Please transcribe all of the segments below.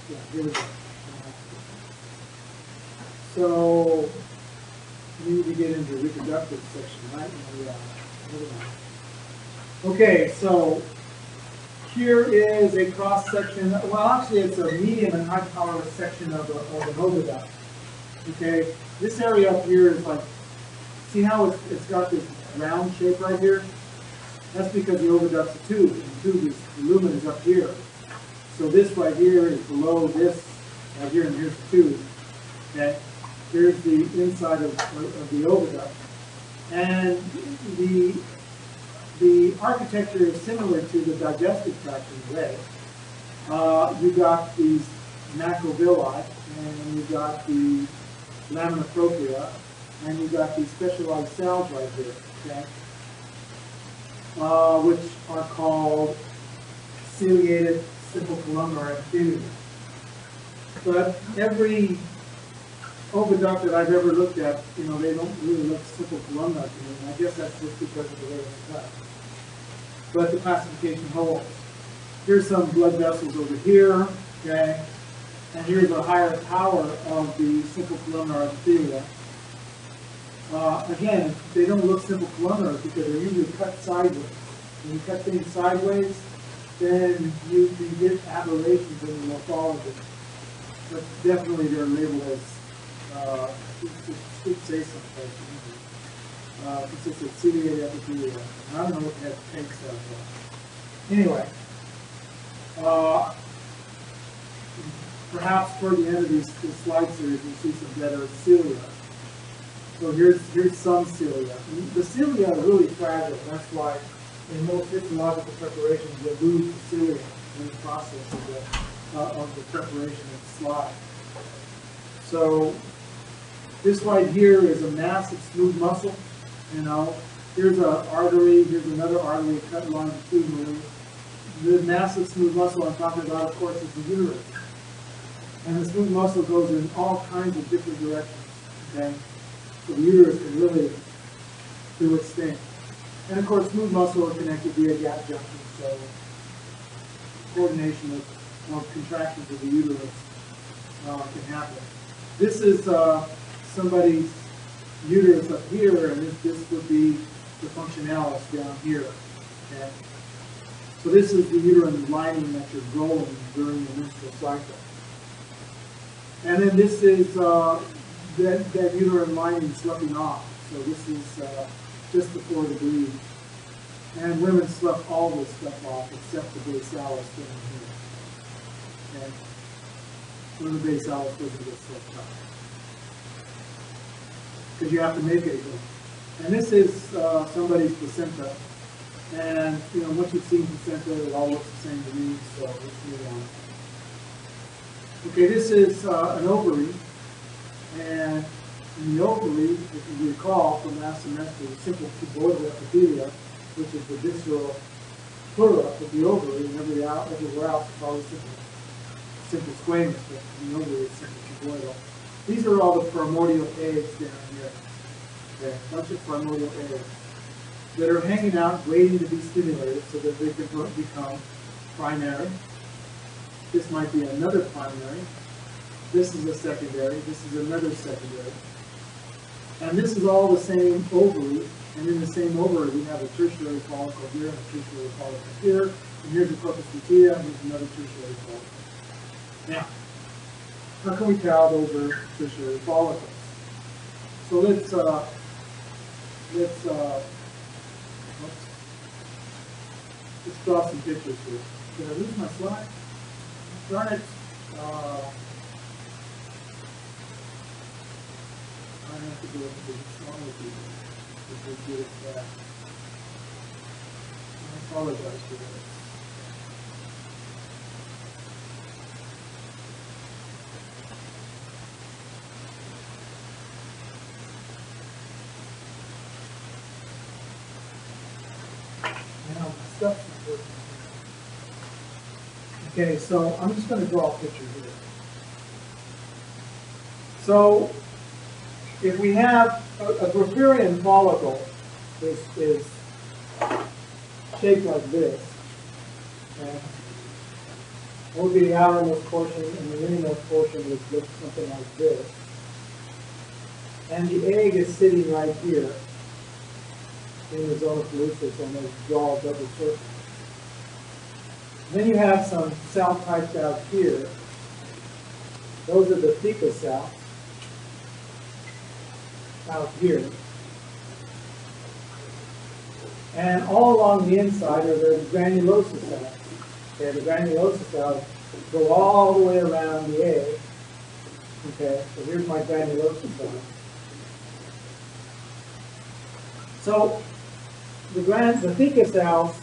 Yeah, here we go. So, we need to get into the reproductive section, right? Okay, so here is a cross section. Well, actually, it's a medium and high power section of an oviduct. Okay, this area up here is like, see how it's got this round shape right here? That's because the oviduct's a tube, and the tube is, the lumen is up here. So this right here is below this right here, and here's the tube. Okay, here's the inside of the oviduct, and the architecture is similar to the digestive tract in a way. You've got these macrovilli, and you've got the lamina propria, and you've got these specialized cells right here, okay? Which are called ciliated simple columnar epithelium. But every oviduct that I've ever looked at, you know, they don't really look simple columnar to me, and I guess that's just because of the way it's cut. But the classification holds. Here's some blood vessels over here, okay? And here's a higher power of the simple columnar epithelia. Again, they don't look simple columnar because they're usually cut sideways. When you cut things sideways, then you can get aberrations in the morphology. But definitely they're labeled as, it say someplace, it's a ciliated epithelia. I don't know what that tank cells are. Anyway, perhaps toward the end of this slide series, you'll see some better cilia. So here's some cilia. The cilia are really fragile. That's why in most histological preparations you lose the cilia in the process of the preparation of the slide. So this right here is a massive smooth muscle. You know, here's an artery. Here's another artery cut longitudinally. The massive smooth muscle I'm talking about, of course, is the uterus. And the smooth muscle goes in all kinds of different directions. Okay. So the uterus can really do its thing. And of course, smooth muscle are connected via gap junction, so coordination of contractions of the uterus can happen. This is somebody's uterus up here, and this would be the functionalis down here. Okay? So this is the uterine lining that you're growing during the menstrual cycle. And then this is that uterine lining sloughing off. So this is just before the bleed. And women slough all this stuff off except the basalis down here. Okay? So the basalis doesn't get sloughed off. Because you have to make it again. And this is somebody's placenta. And, you know, once you've seen placenta, it all looks the same to me, so let's move on. Okay, this is an ovary. And in the ovary, if you recall from last semester, the simple cuboidal epithelia, which is the visceral pleura of the ovary, and everywhere else it's always simple squamous, but in the ovary it's simple cuboidal. These are all the primordial eggs down here. Okay, a bunch of primordial eggs that are hanging out, waiting to be stimulated so that they can become primary. This might be another primary. This is a secondary. This is another secondary. And this is all the same ovary. And in the same ovary, we have a tertiary follicle here and a tertiary follicle here. And here's a corpus luteum, and here's another tertiary follicle. Now, how can we tell those are tertiary follicles? So let's draw some pictures here. Did I lose my slide? Darn it. I have to go with the smaller people because they get it back. I apologize for that. Now, stuff's not working. Okay, so I'm just going to draw a picture here. So, if we have a Porphyrian follicle is shaped like this, okay? That would be the outermost portion, and the innermost portion would look something like this. And the egg is sitting right here in the zone of pellucid, so I'm going to draw a double circle. Then you have some cell types out here. Those are the theca cells out here. And all along the inside are the granulosa cells. Okay, the granulosa cells go all the way around the egg. Okay, so here's my granulosa cell. So the theca cells,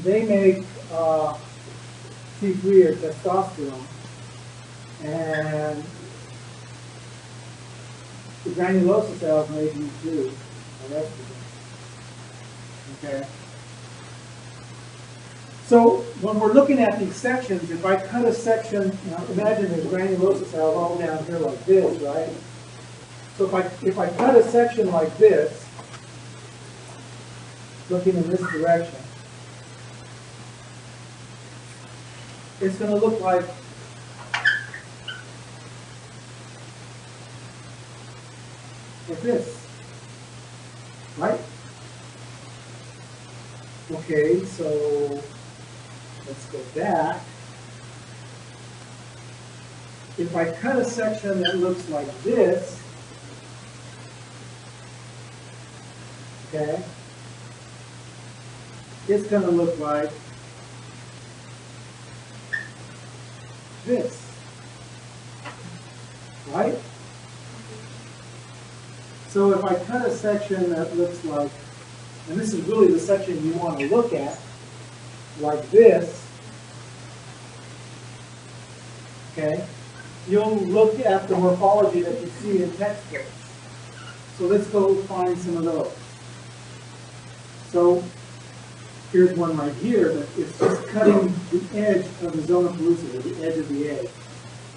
they make T3 or testosterone, and the granulosa cells make U2 or estrogen. Okay. So when we're looking at these sections, if I cut a section, imagine there's granulosa cells all down here like this, right? So if I cut a section like this, looking in this direction, it's going to look like this, right? Okay, so let's go back. If I cut a section that looks like this, okay, it's going to look like this, right? So if I cut a section that looks like, and this is really the section you want to look at, like this, okay, you'll look at the morphology that you see in textbooks. So let's go find some of those. So here's one right here, but it's just cutting the edge of the zona pellucida, the edge of the egg.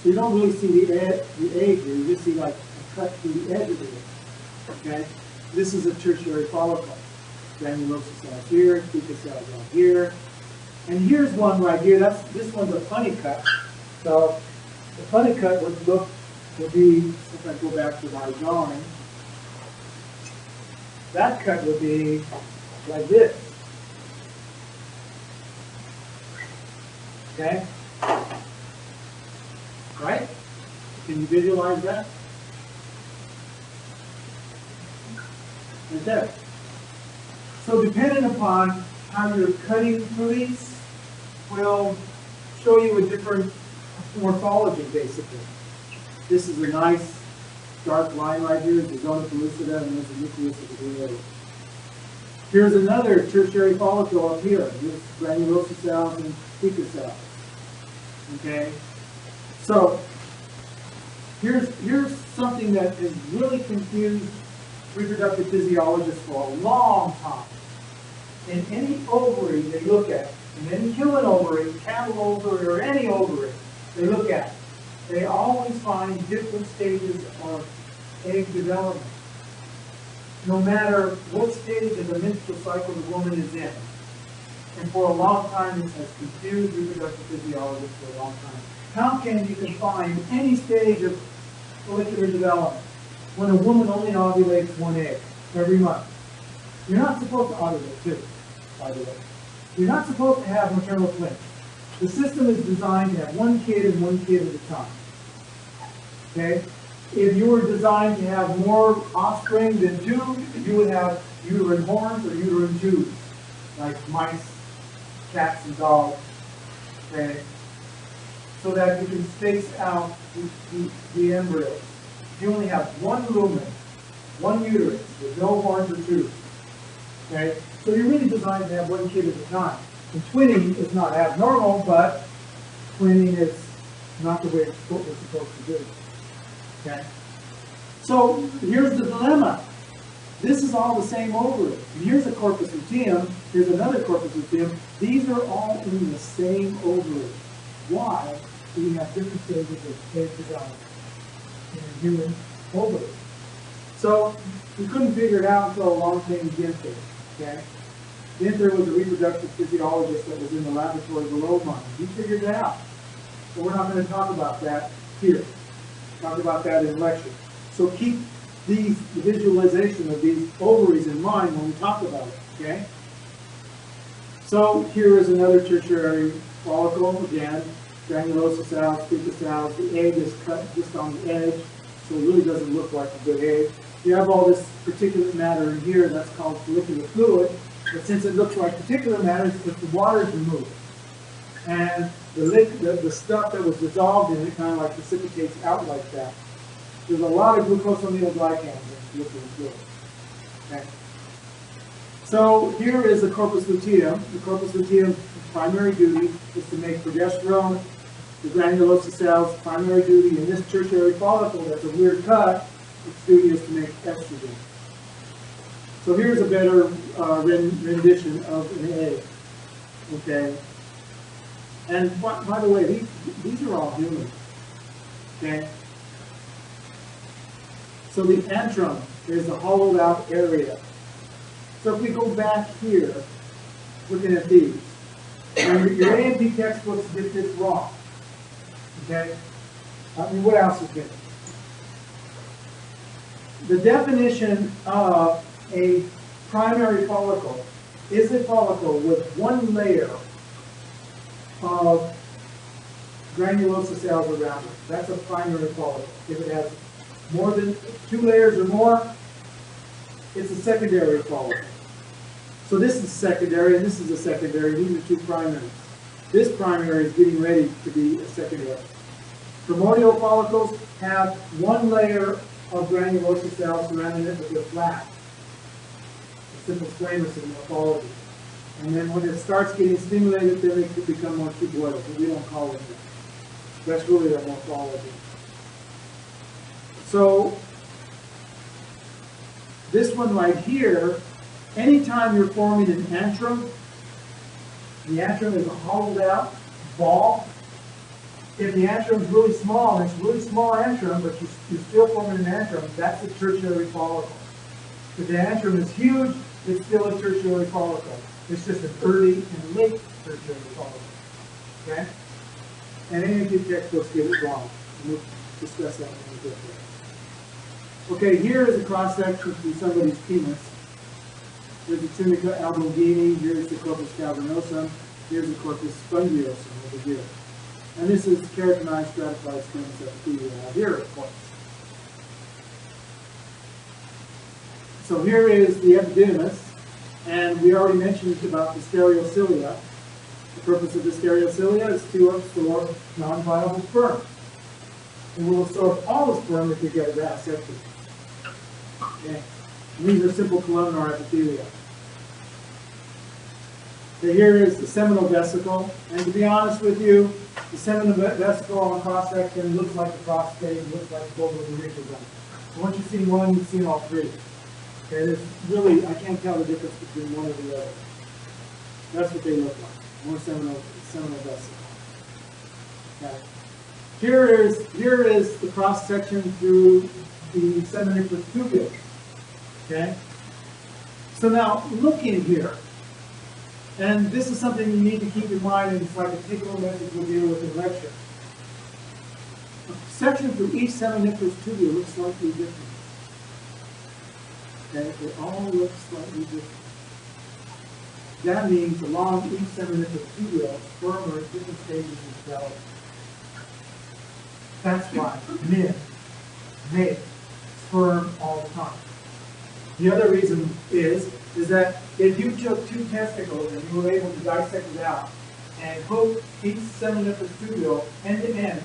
So you don't really see the egg here, you just see like a cut through the edge of the egg. Okay? This is a tertiary follicle. Granulosa cells here, theca cells out here. And here's one right here. This one's a funny cut. So the funny cut would be, if I go back to my drawing, that cut would be like this. Okay? Right? Can you visualize that? Right there. So depending upon how you're cutting through these, will show you a different morphology, basically. This is a nice dark line right here, the zona pellucida, and there's the nucleus of the egg. Here's another tertiary follicle up here. This granulosa cells and theca cells. Okay? So here's something that has really confused reproductive physiologists for a long time. In any ovary they look at, in any human ovary, cattle ovary, or any ovary they look at, they always find different stages of egg development, no matter what stage of the menstrual cycle the woman is in. And for a long time, this has confused reproductive physiologists for a long time. How can you confine any stage of follicular development when a woman only ovulates one egg every month? You're not supposed to ovulate two, by the way. You're not supposed to have maternal twins. The system is designed to have one kid and one kid at a time. Okay? If you were designed to have more offspring than two, you would have uterine horns or uterine tubes, like mice, cats, and dogs. Okay? So that you can space out the embryos. You only have one lumen, one uterus, with no horns or tubes. Okay? So you're really designed to have one kid at a time. And twinning is not abnormal, but twinning is not the way it's what we're supposed to do. Okay? So here's the dilemma. This is all the same ovary. And here's a corpus luteum. Here's another corpus luteum. These are all in the same ovary. Why do we have different stages of egg development in a human ovary? So we couldn't figure it out until along came Ginther. Okay? Ginther was a reproductive physiologist that was in the laboratory below mine. He figured it out. but we're not going to talk about that here. Talk about that in lecture. So keep the visualization of these ovaries in mind when we talk about it, okay? So here is another tertiary follicle, again, granulosa cells, pupa cells. The egg is cut just on the edge, so it really doesn't look like a good egg. You have all this particulate matter in here, that's called follicular fluid, but since it looks like particulate matter, it's if the water is removed. And the stuff that was dissolved in it kind of like precipitates out like that. There's a lot of glucosamidoglycans in follicular fluid. Okay. So here is the corpus luteum. The corpus luteum's primary duty is to make progesterone. The granulosa cells' primary duty in this tertiary follicle, that's a weird cut, its duty is to make estrogen. So here's a better rendition of an egg. Okay. And by the way, these are all human. Okay. So the antrum is a hollowed out area. So if we go back here, looking at these, and your A&P textbooks get this wrong. Okay? I mean, what else is there? The definition of a primary follicle is a follicle with one layer of granulosa cells around it. That's a primary follicle. If it has more than 2 layers or more, it's a secondary follicle. So this is secondary, and this is a secondary. These are 2 primaries. This primary is getting ready to be a secondary. Primordial follicles have 1 layer of granulosa cells surrounding it, but they're flat. A simple squamous in morphology. And then when it starts getting stimulated, then it could become more cuboidal, but we don't call it that. That's really their morphology. So this one right here, anytime you're forming an antrum, the antrum is a hollowed out ball. If the antrum is really small, and it's a really small antrum, but you're still forming an antrum, that's a tertiary follicle. If the antrum is huge, it's still a tertiary follicle. It's just an early and late tertiary follicle. Okay? And any of your textbooks get it wrong. And we'll discuss that when we get there. Okay, here is a cross-section through somebody's penis. Here's the tunica albuginea, here's the corpus cavernosum, here's the corpus spongiosum over here. And this is keratinized stratified squamous epithelium out here, of course. So here is the epididymis, and we already mentioned about the stereocilia. The purpose of the stereocilia is to absorb non-viable sperm. It will absorb all the sperm if you get it aseptic. Okay. And these are simple columnar epithelia. So here is the seminal vesicle, and to be honest with you, the seminal vesicle on cross-section looks like the prostate, looks like both of the urethra. Once you've seen one, you've seen all 3. Okay, there's really, I can't tell the difference between one or the other. That's what they look like, more seminal vesicle. Okay. Here is the cross-section through the seminiferous tubule. Okay? So now, look in here. And this is something you need to keep in mind, and it's like a take-home message we'll deal with in lecture. A section through each seminiferous tubule looks slightly different. Okay? They all look slightly different. That means along each seminiferous tubule, sperm are at different stages of development. That's why men make sperm all the time. The other reason is that if you took 2 testicles and you were able to dissect it out and hook each seminiferous tubule end to end,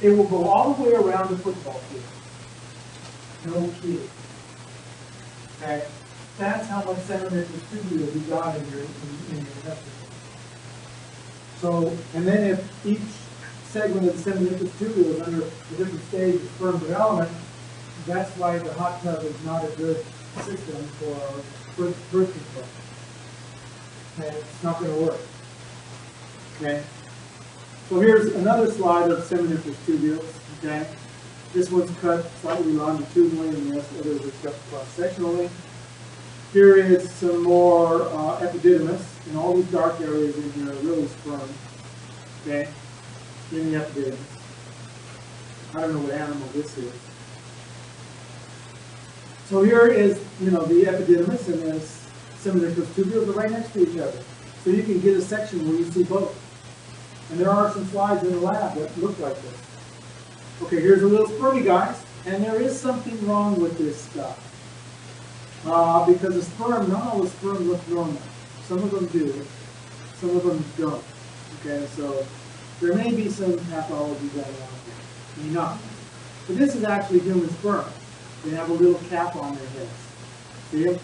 it will go all the way around the football field. No kidding. Okay? That's how much seminiferous tubule you got in your testicle. So, and then if each segment of the seminiferous tubule is under a different stage of sperm development, that's why the hot tub is not a good system for birth control. Okay, it's not going to work. Okay, so here's another slide of seminiferous tubules. Okay, this one's cut slightly longitudinally, and the others are cut cross-sectionally. Here is some more epididymis, and all these dark areas in here are really sperm. Okay, in the epidermis. I don't know what animal this is. So here is, the epidermis, and there's seminiferous tubules are right next to each other. So you can get a section where you see both. And there are some slides in the lab that look like this. Okay, here's a little spermy, guys. And there is something wrong with this stuff. Because the sperm, not all the sperm look normal. Some of them do, some of them don't. Okay, so there may be some pathology going on here. May not. But this is actually human sperm. They have a little cap on their heads. See?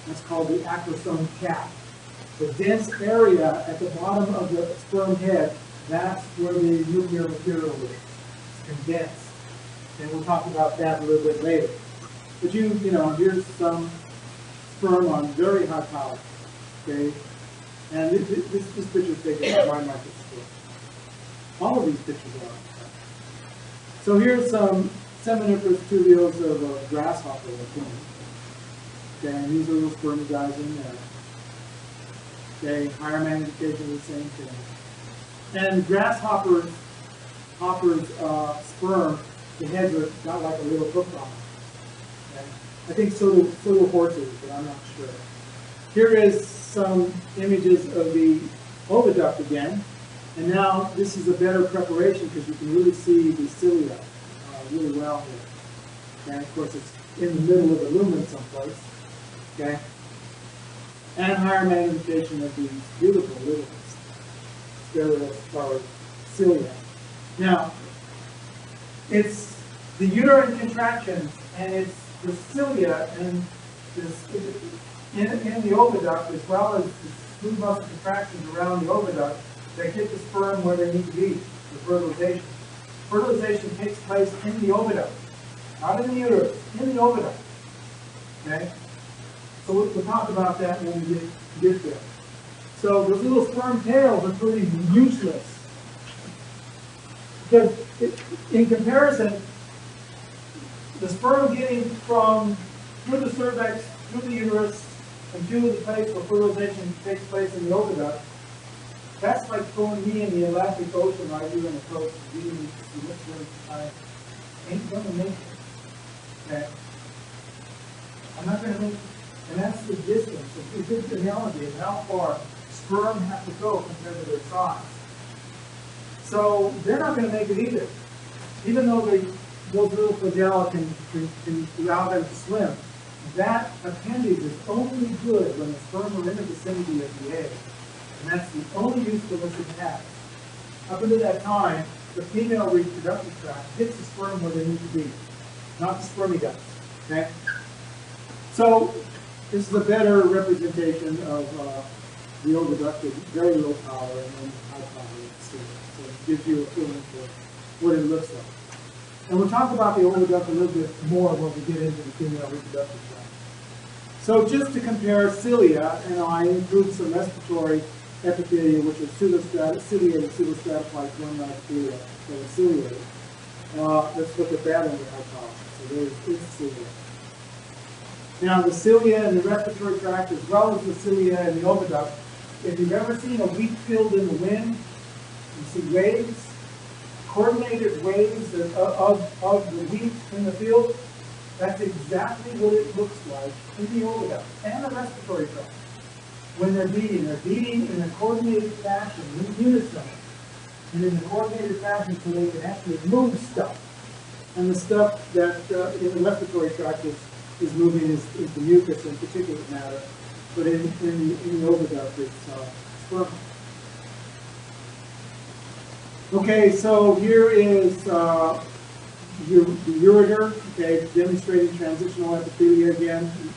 That's called the acrosome cap. The dense area at the bottom of the sperm head, that's where the nuclear material is. It's condensed. And we'll talk about that a little bit later. But here's some sperm on very high power. Okay? And this picture is taken by my microscope. All of these pictures are. So here's some seminiferous tubules of a grasshopper. Okay, and these are little sperm guys in there. Okay, higher magnification, the same thing. And grasshoppers, sperm, the heads are got like a little hook on them. Okay? I think so do horses, but I'm not sure. Here is some images of the oviduct again. And now this is a better preparation because you can really see the cilia really well here. Okay, of course it's in the middle of the lumen someplace. Okay, and higher magnification of these beautiful little stereoscopic cilia. Now, it's the uterine contractions and it's the cilia and this in the oviduct as well as the smooth muscle contractions around the oviduct that get the sperm where they need to be for fertilization. Fertilization takes place in the oviduct, not in the uterus, in the oviduct. Okay? So we'll talk about that when we get there. So the little sperm tails are pretty useless. Because in comparison, the sperm getting through the cervix, through the uterus, and to the place where fertilization takes place in the oviduct, that's like throwing me in the Atlantic Ocean right here on the coast. I ain't going to make it. Okay? I'm not going to make it. And that's the distance. It's a good analogy of how far sperm have to go compared to their size. So they're not going to make it either. Even though those little flagella can allow them to swim, that appendage is only good when the sperm are in the vicinity of the egg. And that's the only usefulness it has. Up until that time, the female reproductive tract hits the sperm where they need to be, not the spermy ducts. Okay? So this is a better representation of the oviduct with very low power and then high power. So it gives you a feeling for what it looks like. And we'll talk about the oviduct a little bit more when we get into the female reproductive tract. So just to compare cilia, and I include some respiratory epithelia, which are ciliated, pseudostratified columnar epithelia that are ciliated. Let's look at that under high power. So there's cilia. Now the cilia in the respiratory tract as well as the cilia in the oviduct, if you've ever seen a wheat field in the wind, you see waves, coordinated waves of the wheat in the field, that's exactly what it looks like in the oviduct and the respiratory tract. When they're beating in a coordinated fashion, in unison, and in a coordinated fashion so they can actually move stuff. And the stuff that in the respiratory tract is moving is the mucus and particulate matter, but in the oviduct it's sperm. Okay, so here is the ureter, okay, demonstrating transitional epithelia again. You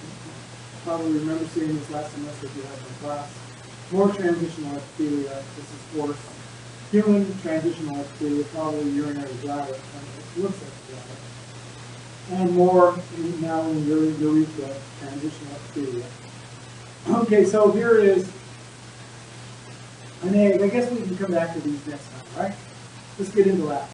probably remember seeing this last semester if you had in class. More transitional epithelia, this is for human transitional epithelia, probably urinary bladder, it looks like bladder. And more now in urethra, transitional epithelia. Okay, so here is an egg. I guess we can come back to these next time, right? Let's get into that.